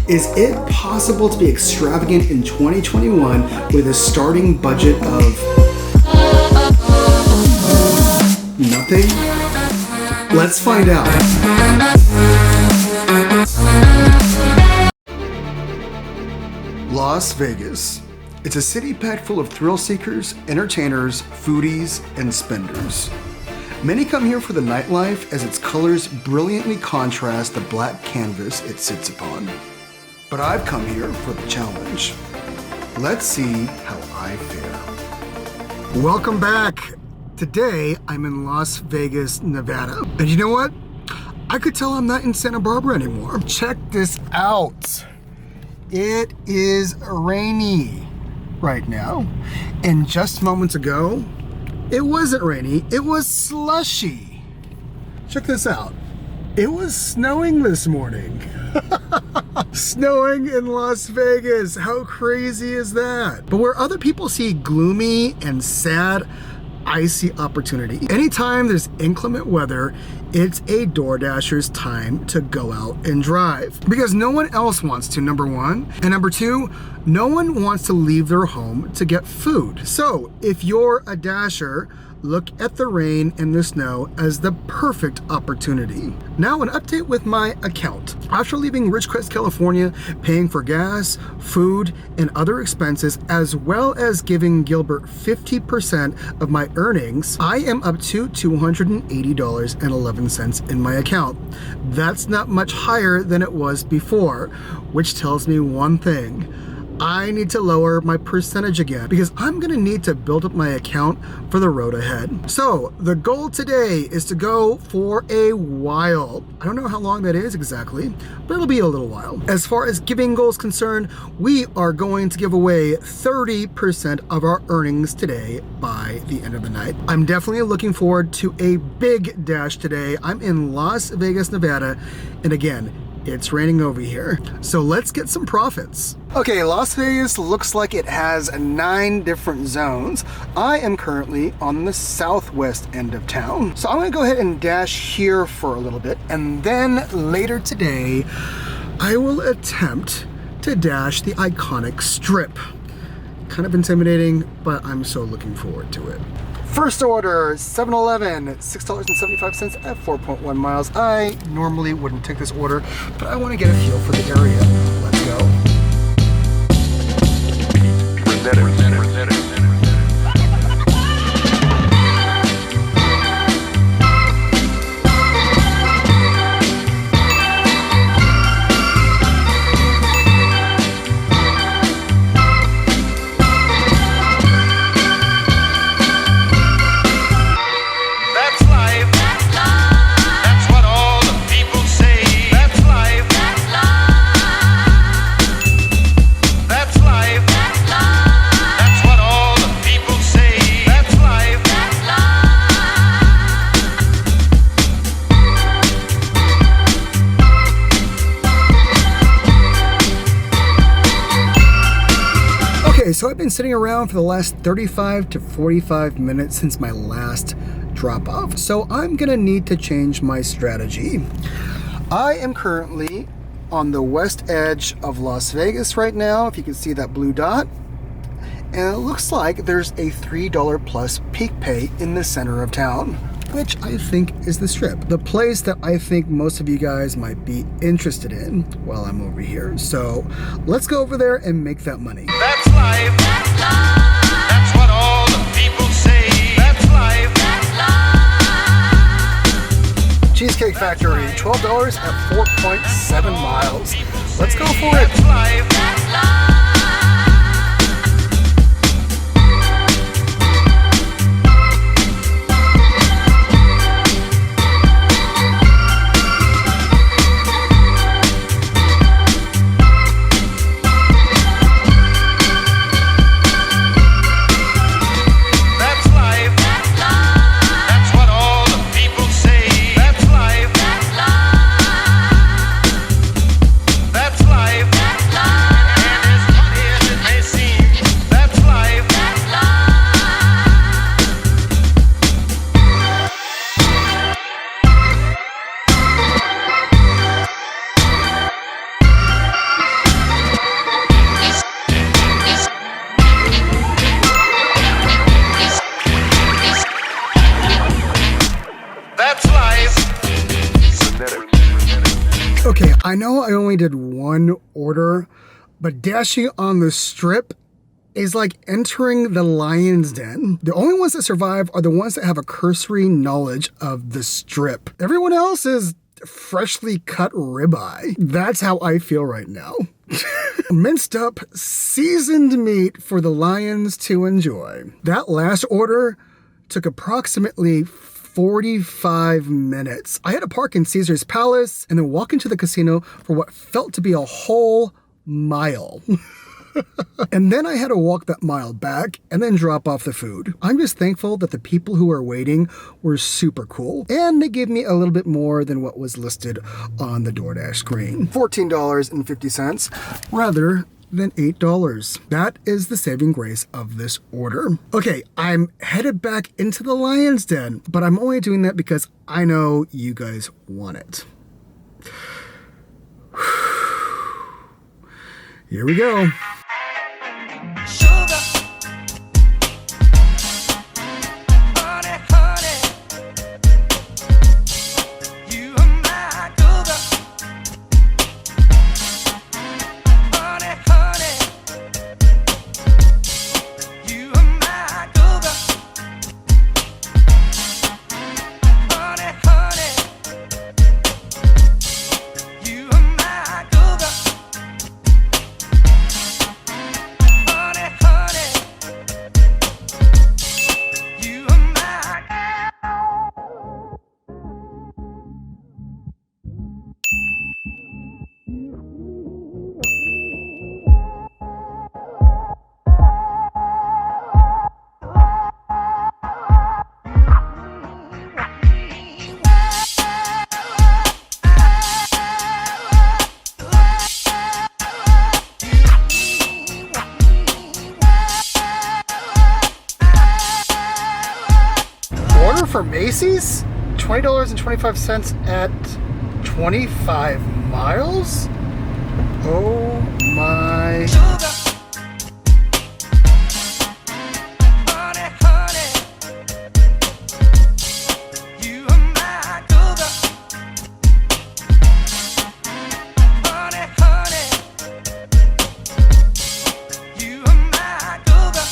Is it possible to be extravagant in 2021 with a starting budget of nothing? Let's find out. Las Vegas. It's a city packed full of thrill seekers, entertainers, foodies, and spenders. Many come here for the nightlife as its colors brilliantly contrast the black canvas it sits upon. But I've come here for the challenge. Let's see how I fare. Welcome back. Today, I'm in Las Vegas, Nevada. And you know what? I could tell I'm not in Santa Barbara anymore. Check this out. It is rainy right now. And just moments ago, it wasn't rainy, it was slushy. Check this out. It was snowing this morning. Snowing in Las Vegas. How crazy is that? But where other people see gloomy and sad, I see opportunity. Anytime there's inclement weather, it's a DoorDasher's time to go out and drive. Because no one else wants to, number one. And number two, no one wants to leave their home to get food. So if you're a Dasher, look at the rain and the snow as the perfect opportunity. Now an update with my account. After leaving Ridgecrest, California, paying for gas, food, and other expenses, as well as giving Gilbert 50% of my earnings, I am up to $280.11 in my account. That's not much higher than it was before, which tells me one thing. I need to lower my percentage again because I'm gonna need to build up my account for the road ahead. So the goal today is to go for a while. I don't know how long that is exactly, but it'll be a little while. As far as giving goals concerned, we are going to give away 30% of our earnings today by the end of the night. I'm definitely looking forward to a big dash today. I'm in Las Vegas, Nevada, and again, it's raining over here. So let's get some profits. Okay, Las Vegas looks like it has 9 different zones. I am currently on the southwest end of town. So I'm gonna go ahead and dash here for a little bit. And then later today, I will attempt to dash the iconic strip. Kind of intimidating, but I'm so looking forward to it. First order, 7-Eleven, $6.75 at 4.1 miles. I normally wouldn't take this order, but I want to get a feel for the area. Let's go. So I've been sitting around for the last 35 to 45 minutes since my last drop off. So I'm gonna need to change my strategy. I am currently on the west edge of Las Vegas right now, if you can see that blue dot. And it looks like there's a $3 plus peak pay in the center of town, which I think is the strip. The place that I think most of you guys might be interested in while I'm over here. So let's go over there and make that money. That's life. That's what all the people say. That's life. Cheesecake Factory, $12 at 4.7 miles. Let's go for it. That's life. That's life. I know I only did one order, but dashing on the Strip is like entering the lion's den. The only ones that survive are the ones that have a cursory knowledge of the Strip. Everyone else is freshly cut ribeye. That's how I feel right now. Minced up, seasoned meat for the lions to enjoy. That last order took approximately 45 minutes. I had to park in Caesar's Palace and then walk into the casino for what felt to be a whole mile. And then I had to walk that mile back and then drop off the food. I'm just thankful that the people who were waiting were super cool. And they gave me a little bit more than what was listed on the DoorDash screen. $14.50 rather than $8. That is the saving grace of this order. Okay, I'm headed back into the lion's den, but I'm only doing that because I know you guys want it. Here we go. Sugar, honey, honey, you are my sugar. Honey, honey, you are my sugar. Honey, honey, you are my sugar. Order for Macy's? $20.25 at 25 miles? Oh my. Sugar, honey, honey, you are my sugar. Honey, honey, you are my sugar.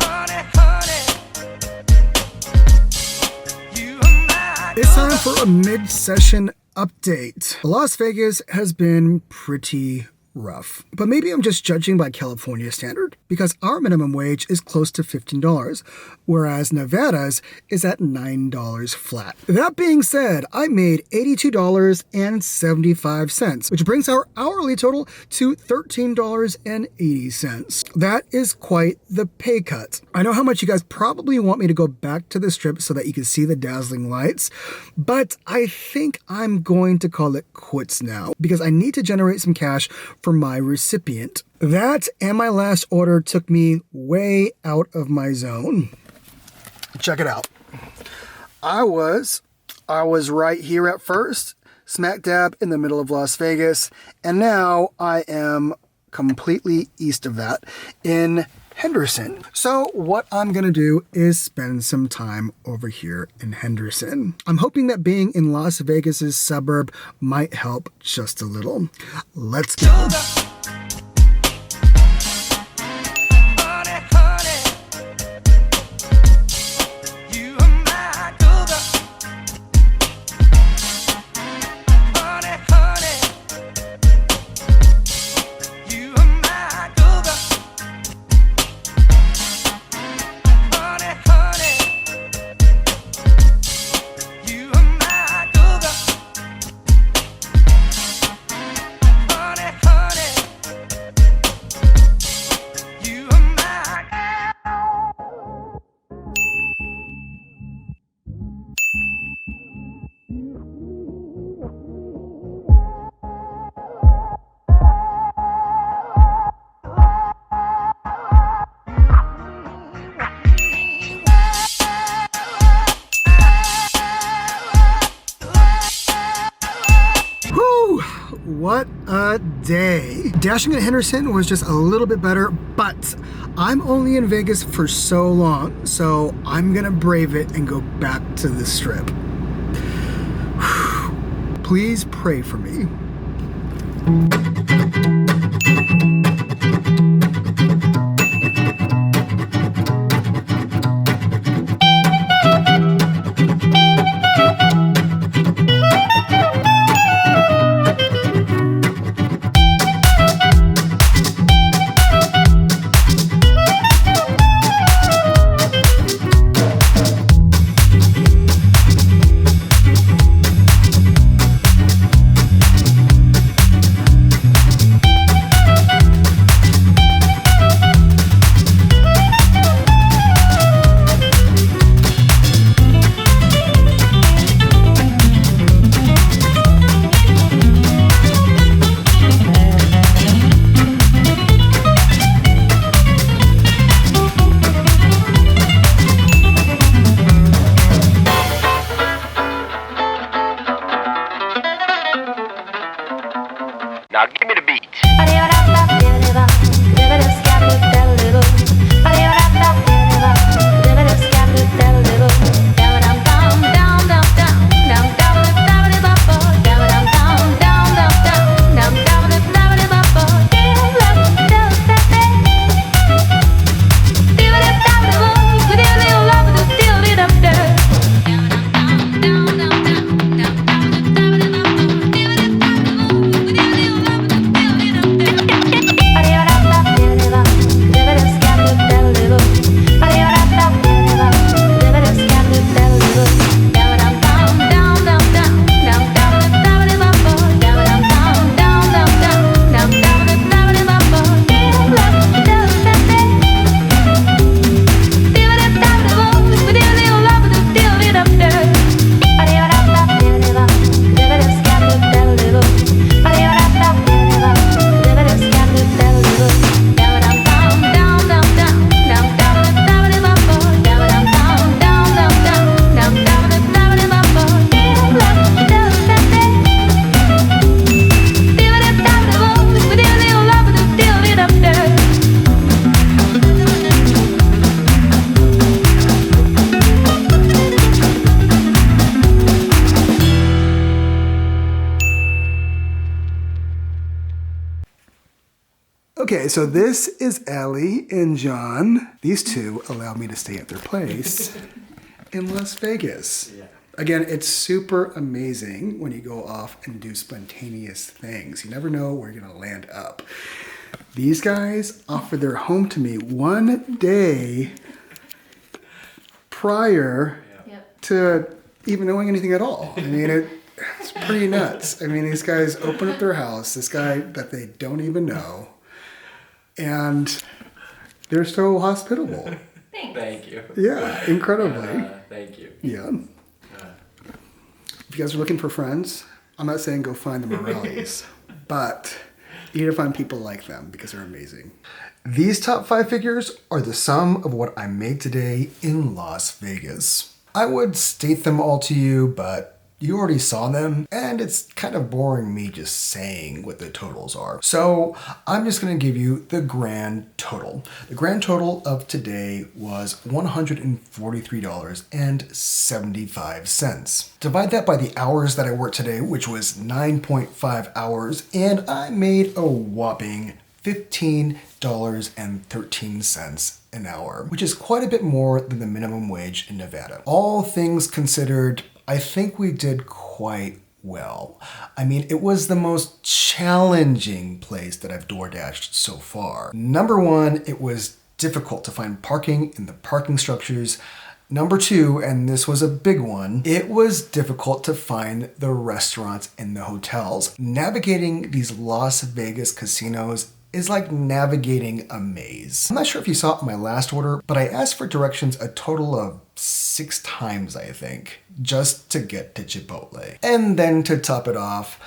Honey, honey, you are my It's time for a mid-session update. Las Vegas has been pretty rough, but maybe I'm just judging by California standard because our minimum wage is close to $15, whereas Nevada's is at $9 flat. That being said, I made $82.75, which brings our hourly total to $13.80. That is quite the pay cut. I know how much you guys probably want me to go back to the Strip so that you can see the dazzling lights, but I think I'm going to call it quits now because I need to generate some cash for my recipient. That and my last order took me way out of my zone. Check it out. I was right here at first, smack dab in the middle of Las Vegas, and now I am completely east of that in Henderson. So what I'm gonna do is spend some time over here in Henderson. I'm hoping that being in Las Vegas's suburb might help just a little. Let's go. honey, honey, you are my sugar. Honey, honey, you are my sugar. Honey, honey, you are my sugar. Honey, honey, you are my. Whew, what a day. Dashing at Henderson was just a little bit better, but I'm only in Vegas for so long, so I'm gonna brave it and go back to the Strip. Whew. Please pray for me. Now give me the beat. Okay, so this is Allie and John. These two allow me to stay at their place in Las Vegas. Yeah. Again, it's super amazing when you go off and do spontaneous things. You never know where you're gonna land up. These guys offered their home to me one day prior to even knowing anything at all. I mean, it's pretty nuts. I mean, these guys open up their house, this guy that they don't even know, and they're so hospitable. Thank you. Yeah, incredibly. Thank you. Yeah. If you guys are looking for friends, I'm not saying go find the Morellis, but you need to find people like them because they're amazing. These top 5 figures are the sum of what I made today in Las Vegas. I would state them all to you, but you already saw them, and it's kind of boring me just saying what the totals are. So I'm just gonna give you the grand total. The grand total of today was $143.75. Divide that by the hours that I worked today, which was 9.5 hours, and I made a whopping $15.13 an hour, which is quite a bit more than the minimum wage in Nevada. All things considered, I think we did quite well. I mean, it was the most challenging place that I've DoorDashed so far. Number 1, it was difficult to find parking in the parking structures. Number 2, and this was a big one, it was difficult to find the restaurants and the hotels. Navigating these Las Vegas casinos is like navigating a maze. I'm not sure if you saw it in my last order, but I asked for directions a total of 6 times, I think, just to get to Chipotle. And then to top it off,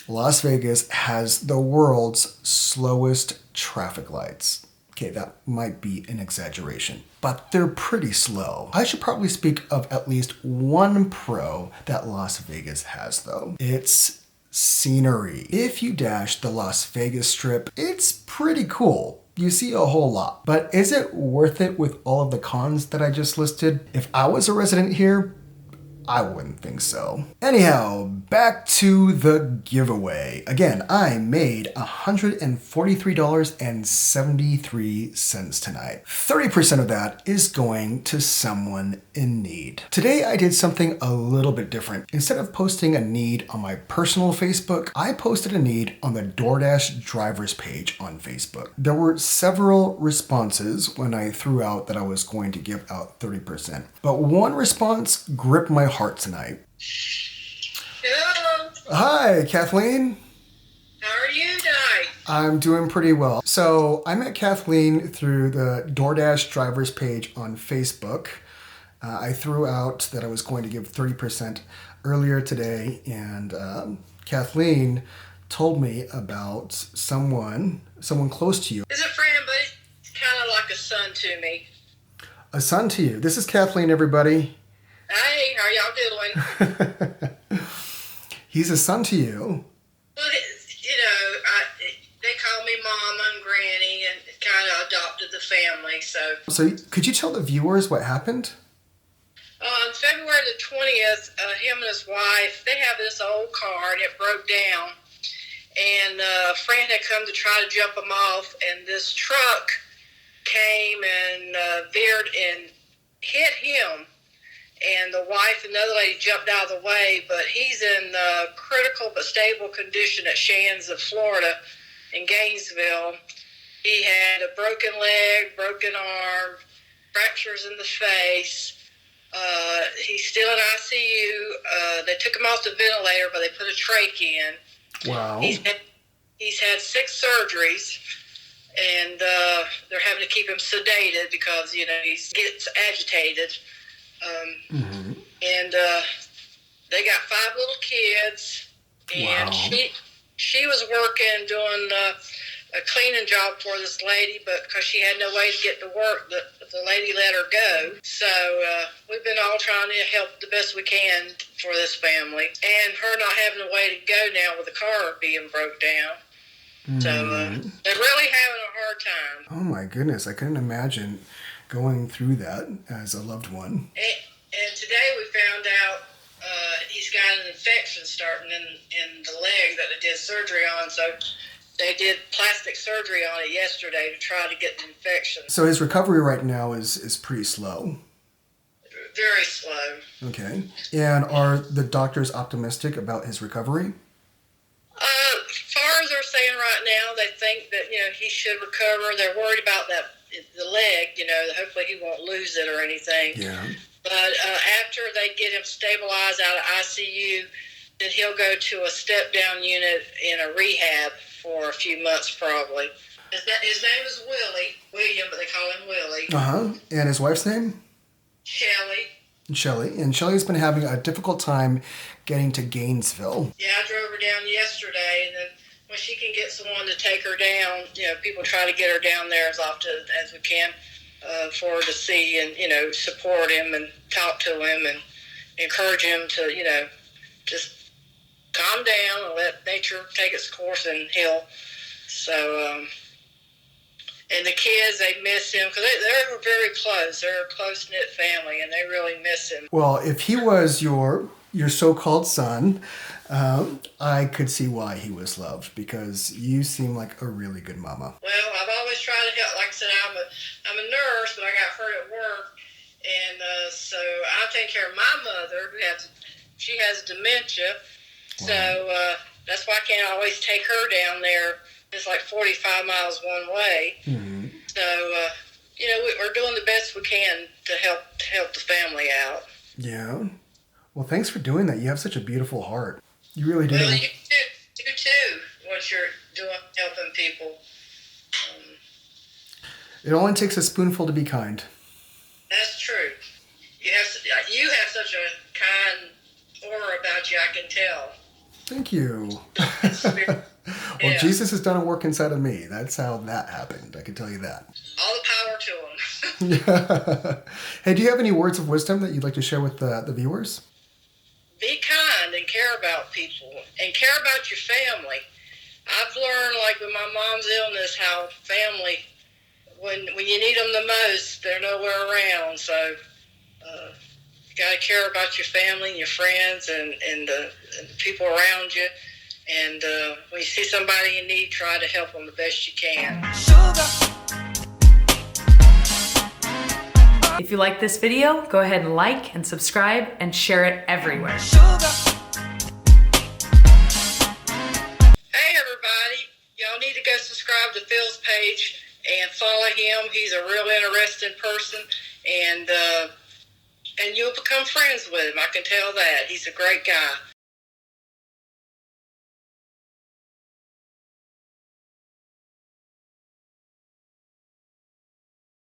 Las Vegas has the world's slowest traffic lights. Okay, that might be an exaggeration, but they're pretty slow. I should probably speak of at least one pro that Las Vegas has though. It's scenery. If you dash the Las Vegas Strip, it's pretty cool. You see a whole lot. But is it worth it with all of the cons that I just listed? If I was a resident here, I wouldn't think so. Anyhow, back to the giveaway. Again, I made $143.73 tonight. 30% of that is going to someone in need. Today I did something a little bit different. Instead of posting a need on my personal Facebook, I posted a need on the DoorDash drivers page on Facebook. There were several responses when I threw out that I was going to give out 30%. But one response gripped my heart tonight. Hello. Hi, Kathleen. How are you tonight? I'm doing pretty well. So I met Kathleen through the DoorDash drivers page on Facebook. I threw out that I was going to give 30% earlier today, and Kathleen told me about someone close to you. It's a friend, but it's kind of like a son to me. A son to you. This is Kathleen, everybody. Hey, how y'all doing? He's a son to you. Well, they call me Mama and Granny, and kind of adopted the family. So could you tell the viewers what happened? On February the 20th, him and his wife, they have this old car, and it broke down. And a friend had come to try to jump them off, and this truck came and veered and hit him. And the wife and the other lady jumped out of the way, but he's in critical but stable condition at Shands of Florida in Gainesville. He had a broken leg, broken arm, fractures in the face. He's still in ICU. They took him off the ventilator, but they put a trach in. Wow. He's had 6 surgeries, and they're having to keep him sedated because, he gets agitated. And they got 5 little kids, and wow. she was working doing a cleaning job for this lady, but because she had no way to get to work, the lady let her go. So we've been all trying to help the best we can for this family, and her not having a way to go now with the car being broke down. So they're really having a hard time. Oh my goodness, I couldn't imagine going through that as a loved one. And today we found out he's got an infection starting in the leg that they did surgery on. So they did plastic surgery on it yesterday to try to get the infection. So his recovery right now is pretty slow. Very slow. Okay. And are the doctors optimistic about his recovery? As far as they're saying right now, they think that, he should recover. They're worried about the leg, hopefully he won't lose it or anything. Yeah. But after they get him stabilized out of ICU, then he'll go to a step-down unit in a rehab for a few months probably. His name is William, but they call him Willie. Uh-huh. And his wife's name? Shelly. Shelly. And Shelly's been having a difficult time getting to Gainesville. Yeah, I drove her down yesterday, and then when she can get someone to take her down, people try to get her down there as often as we can for her to see and, support him and talk to him and encourage him to, just calm down and let nature take its course and heal. So, and the kids, they miss him because they're very close. They're a close-knit family, and they really miss him. Well, if he was your so-called son, I could see why he was loved, because you seem like a really good mama. Well, I've always tried to help. Like I said, I'm a nurse, but I got hurt at work, and so I take care of my mother, she has dementia. Wow. So that's why I can't always take her down there. It's like 45 miles one way. Mm-hmm. So, we're doing the best we can to help the family out. Yeah. Well, thanks for doing that. You have such a beautiful heart. You really do. Well, you too, what you're doing, helping people. It only takes a spoonful to be kind. That's true. You have such a kind aura about you, I can tell. Thank you. Well, Jesus has done a work inside of me. That's how that happened. I can tell you that. All the power to him. Yeah. Hey, do you have any words of wisdom that you'd like to share with the viewers? Be kind and care about people and care about your family. I've learned, like with my mom's illness, how family, when you need them the most, they're nowhere around. So You got to care about your family and your friends and the people around you. And when you see somebody in need, try to help them the best you can. If you like this video, go ahead and like and subscribe and share it everywhere. Hey everybody, y'all need to go subscribe to Phil's page and follow him. He's a real interesting person, and you'll become friends with him. I can tell that. He's a great guy.